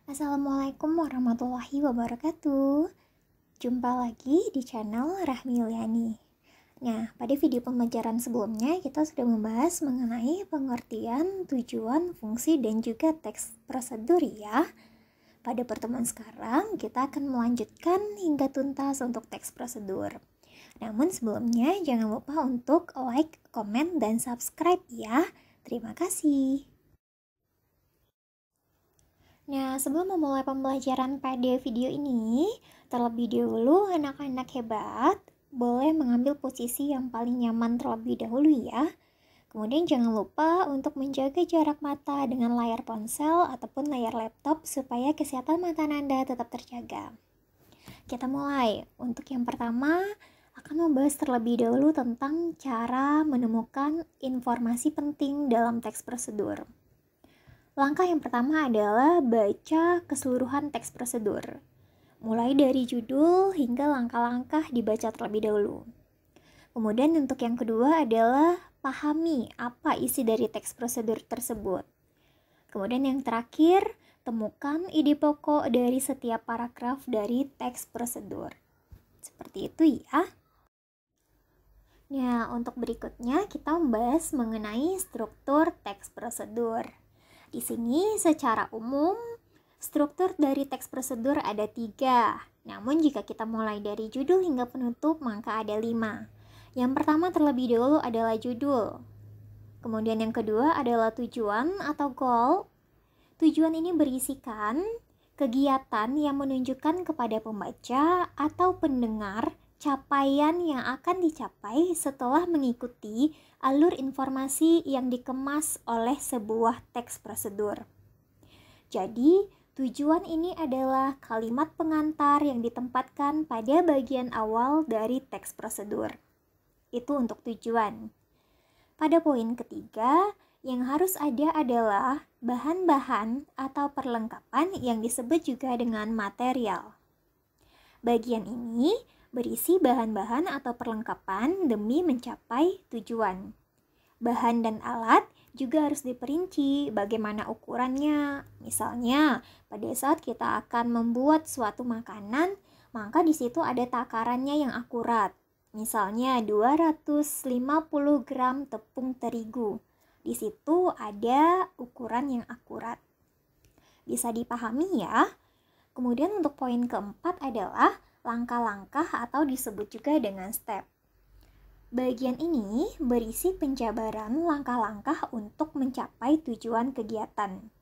Assalamualaikum warahmatullahi wabarakatuh. Jumpa lagi di channel Rahmi Yuliani. Nah, pada video pembelajaran sebelumnya kita sudah membahas mengenai pengertian, tujuan, fungsi, dan juga teks prosedur ya. Pada pertemuan sekarang kita akan melanjutkan hingga tuntas untuk teks prosedur. Namun sebelumnya jangan lupa untuk like, komen, dan subscribe ya. Terima kasih. Nah, sebelum memulai pembelajaran pada video ini, terlebih dahulu anak-anak hebat boleh mengambil posisi yang paling nyaman terlebih dahulu ya. Kemudian jangan lupa untuk menjaga jarak mata dengan layar ponsel ataupun layar laptop supaya kesehatan mata Anda tetap terjaga. Kita mulai. Untuk yang pertama, akan membahas terlebih dahulu tentang cara menemukan informasi penting dalam teks prosedur. Langkah yang pertama adalah baca keseluruhan teks prosedur. Mulai dari judul hingga langkah-langkah dibaca terlebih dahulu. Kemudian untuk yang kedua adalah pahami apa isi dari teks prosedur tersebut. Kemudian yang terakhir, temukan ide pokok dari setiap paragraf dari teks prosedur. Seperti itu ya. Nah, untuk berikutnya kita membahas mengenai struktur teks prosedur. Di sini secara umum, struktur dari teks prosedur ada 3. Namun jika kita mulai dari judul hingga penutup, maka ada 5. Yang pertama terlebih dahulu adalah judul. Kemudian yang kedua adalah tujuan atau goal. Tujuan ini berisikan kegiatan yang menunjukkan kepada pembaca atau pendengar capaian yang akan dicapai setelah mengikuti alur informasi yang dikemas oleh sebuah teks prosedur. Jadi, tujuan ini adalah kalimat pengantar yang ditempatkan pada bagian awal dari teks prosedur. Itu untuk tujuan. Pada poin ketiga, yang harus ada adalah bahan-bahan atau perlengkapan yang disebut juga dengan material. Bagian ini berisi bahan-bahan atau perlengkapan demi mencapai tujuan. Bahan dan alat juga harus diperinci bagaimana ukurannya. Misalnya, pada saat kita akan membuat suatu makanan, maka di situ ada takarannya yang akurat. Misalnya 250 gram tepung terigu. Di situ ada ukuran yang akurat. Bisa dipahami ya. Kemudian untuk poin keempat adalah langkah-langkah atau disebut juga dengan step. Bagian ini berisi penjabaran langkah-langkah untuk mencapai tujuan kegiatan.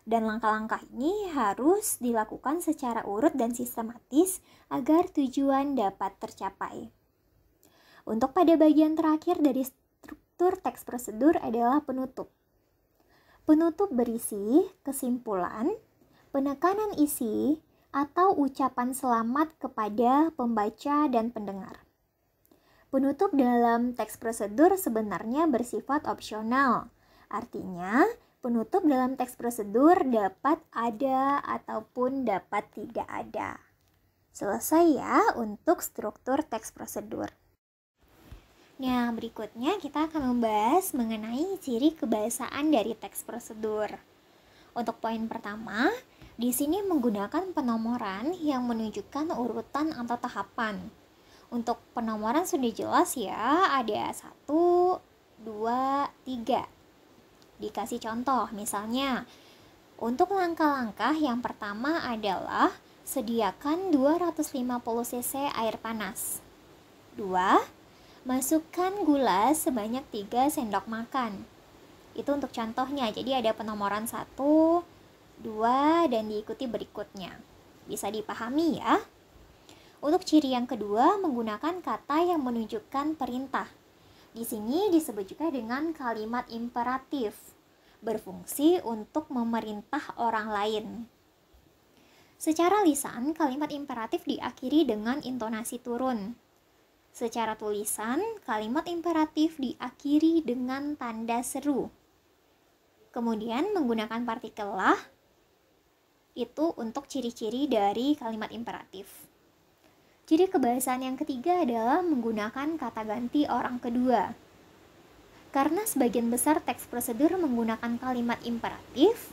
Dan langkah-langkah ini harus dilakukan secara urut dan sistematis agar tujuan dapat tercapai. Untuk pada bagian terakhir dari struktur teks prosedur adalah penutup. Penutup berisi kesimpulan, penekanan isi, atau ucapan selamat kepada pembaca dan pendengar. Penutup dalam teks prosedur sebenarnya bersifat opsional. Artinya, penutup dalam teks prosedur dapat ada ataupun dapat tidak ada. Selesai ya untuk struktur teks prosedur. Nah, berikutnya kita akan membahas mengenai ciri kebahasaan dari teks prosedur. Untuk poin pertama, di sini menggunakan penomoran yang menunjukkan urutan atau tahapan. Untuk penomoran sudah jelas ya, ada 1, 2, 3. Dikasih contoh, misalnya untuk langkah-langkah yang pertama adalah sediakan 250 cc air panas. 2. Masukkan gula sebanyak 3 sendok makan. Itu untuk contohnya, jadi ada penomoran 1, 2, dan diikuti berikutnya. Bisa dipahami ya. Untuk ciri yang kedua, menggunakan kata yang menunjukkan perintah. Di sini disebut juga dengan kalimat imperatif, berfungsi untuk memerintah orang lain. Secara lisan, kalimat imperatif diakhiri dengan intonasi turun. Secara tulisan, kalimat imperatif diakhiri dengan tanda seru. Kemudian menggunakan partikel lah, itu untuk ciri-ciri dari kalimat imperatif. Ciri kebahasaan yang ketiga adalah menggunakan kata ganti orang kedua. Karena sebagian besar teks prosedur menggunakan kalimat imperatif,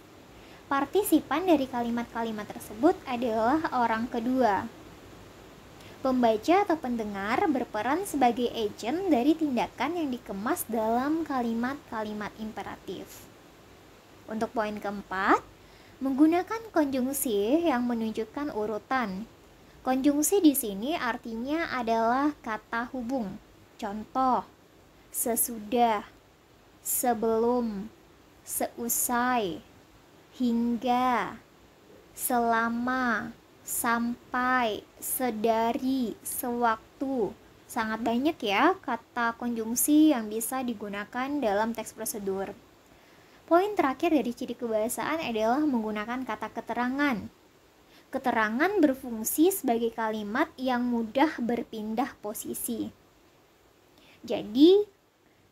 Partisipan dari kalimat-kalimat tersebut adalah orang kedua. Pembaca atau pendengar berperan sebagai agen dari tindakan yang dikemas dalam kalimat-kalimat imperatif. Untuk poin keempat, menggunakan konjungsi yang menunjukkan urutan. Konjungsi di sini artinya adalah kata hubung. Contoh, sesudah, sebelum, seusai, hingga, selama, sampai, sedari, sewaktu. Sangat banyak ya kata konjungsi yang bisa digunakan dalam teks prosedur. Poin terakhir dari ciri kebahasaan adalah menggunakan kata keterangan. Keterangan berfungsi sebagai kalimat yang mudah berpindah posisi. Jadi,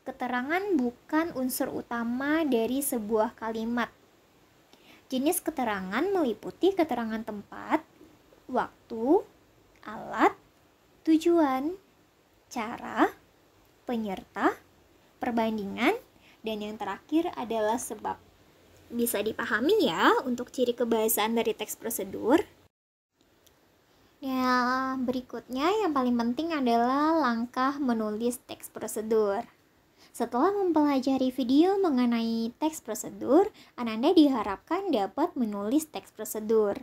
keterangan bukan unsur utama dari sebuah kalimat. Jenis keterangan meliputi keterangan tempat, waktu, alat, tujuan, cara, penyerta, perbandingan, dan yang terakhir adalah sebab. Bisa dipahami ya untuk ciri kebahasaan dari teks prosedur. Nah, berikutnya yang paling penting adalah langkah menulis teks prosedur. Setelah mempelajari video mengenai teks prosedur, Ananda diharapkan dapat menulis teks prosedur.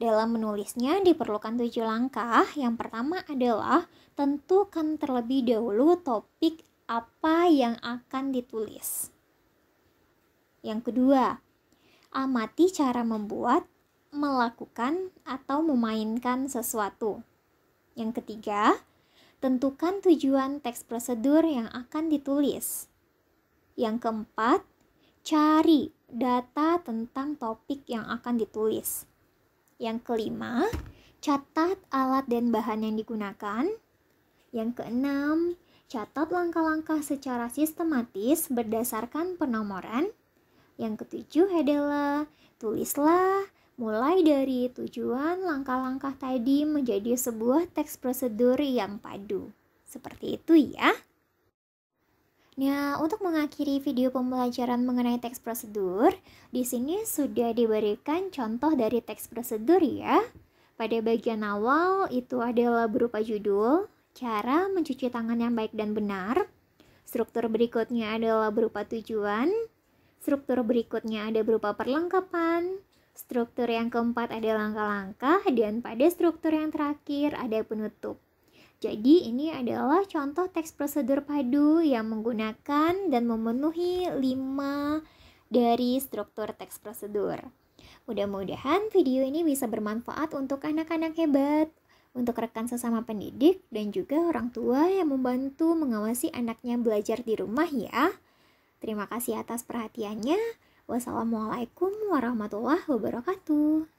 Dalam menulisnya diperlukan 7 langkah. Yang pertama adalah tentukan terlebih dahulu topik apa yang akan ditulis. Yang kedua, amati cara membuat, melakukan, atau memainkan sesuatu. Yang ketiga, tentukan tujuan teks prosedur yang akan ditulis. Yang keempat, cari data tentang topik yang akan ditulis. Yang kelima, catat alat dan bahan yang digunakan. Yang keenam, catat langkah-langkah secara sistematis berdasarkan penomoran. Yang ketujuh adalah tulislah mulai dari tujuan langkah-langkah tadi menjadi sebuah teks prosedur yang padu. Seperti itu ya. Nah, untuk mengakhiri video pembelajaran mengenai teks prosedur, di sini sudah diberikan contoh dari teks prosedur ya. Pada bagian awal itu adalah berupa judul, cara mencuci tangan yang baik dan benar. Struktur berikutnya adalah berupa tujuan. Struktur berikutnya ada berupa perlengkapan. Struktur yang keempat ada langkah-langkah, dan pada struktur yang terakhir ada penutup. Jadi ini adalah contoh teks prosedur padu yang menggunakan dan memenuhi 5 dari struktur teks prosedur. Mudah-mudahan video ini bisa bermanfaat untuk anak-anak hebat, untuk rekan sesama pendidik, dan juga orang tua yang membantu mengawasi anaknya belajar di rumah ya. Terima kasih atas perhatiannya. Wassalamualaikum warahmatullahi wabarakatuh.